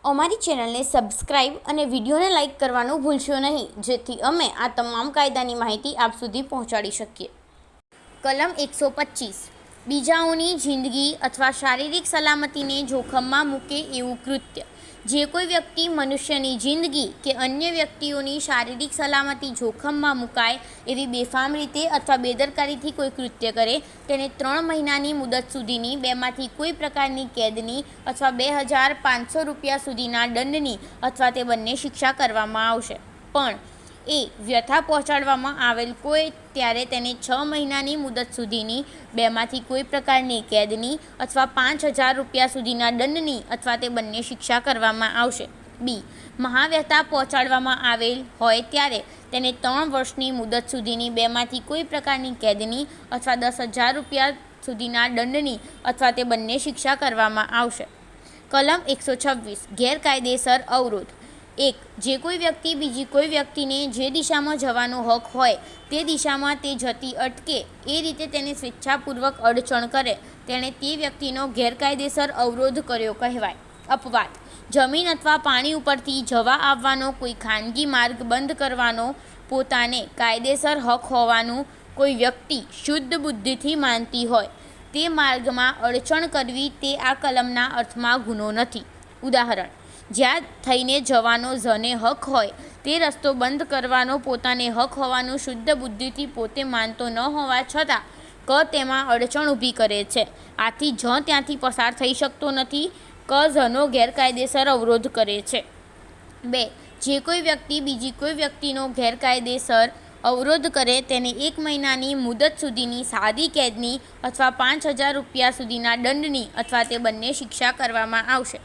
અમારી ચેનલને સબસ્ક્રાઇબ અને વિડીયોને લાઇક કરવાનું ભૂલશો નહીં, જેથી અમે આ તમામ કાયદાની માહિતી આપ સુધી પહોંચાડી શકીએ. કલમ 125 બીજાઓની જિંદગી અથવા શારીરિક સલામતીને જોખમમાં મૂકે એવું કૃત્ય. જે કોઈ વ્યક્તિ મનુષ્યની જિંદગી કે અન્ય વ્યક્તિઓની શારીરિક સલામતી જોખમમાં મુકાય એવી બેફામ રીતે અથવા બેદરકારીથી કોઈ કૃત્ય કરે તેને 3 મહિનાની મુદત સુધીની બેમાંથી કોઈ પ્રકારની કેદની અથવા 2500 રૂપિયા સુધીના દંડની અથવા તે બંને શિક્ષા કરવામાં આવશે. પણ એ વ્યથા પહોંચાડવામાં આવેલ કોઈ ત્યારે તેને 6 મહિનાની મુદત સુધીની બેમાંથી કોઈ પ્રકારની કેદની અથવા 5000 રૂપિયા સુધીના દંડની અથવા તે બંને શિક્ષા કરવામાં આવશે. બી. મહાવ્યથા પહોંચાડવામાં આવેલ હોય ત્યારે તેને 3 વર્ષની મુદત સુધીની બેમાંથી કોઈ પ્રકારની કેદની અથવા 10,000 રૂપિયા સુધીના દંડની અથવા તે બંને શિક્ષા કરવામાં આવશે. કલમ 126 ગેરકાયદેસર અવરોધ. 1. જે કોઈ વ્યક્તિ બીજી કોઈ વ્યક્તિને જે દિશામાં જવાનો હક હોય તે દિશામાં તે જતી અટકે એ રીતે તેને સ્વેચ્છાપૂર્વક અડચણ કરે તેણે તે વ્યક્તિનો ગેરકાયદેસર અવરોધ કર્યો કહેવાય. અપવાદ. જમીન અથવા પાણી ઉપરથી જવા આવવાનો કોઈ ખાનગી માર્ગ બંધ કરવાનો પોતાને કાયદેસર હક હોવાનું કોઈ વ્યક્તિ શુદ્ધ બુદ્ધિથી માનતી હોય તે માર્ગમાં અડચણ કરવી તે આ કલમના અર્થમાં ગુનો નથી. ઉદાહરણ. જ્યાં થઈને જવાનો જને હક હોય તે રસ્તો બંધ કરવાનો પોતાને હક હોવાનું શુદ્ધ બુદ્ધિથી પોતે માનતો ન હોવા છતાં ક તેમાં અડચણ ઊભી કરે છે. આથી જ ત્યાંથી પસાર થઈ શકતો નથી. ક ઝનો ગેરકાયદેસર અવરોધ કરે છે. 2. જે કોઈ વ્યક્તિ બીજી કોઈ વ્યક્તિનો ગેરકાયદેસર અવરોધ કરે તેને 1 મહિનાની મુદત સુધીની સાદી કેદની અથવા 5000 રૂપિયા સુધીના દંડની અથવા તે બંને શિક્ષા કરવામાં આવશે.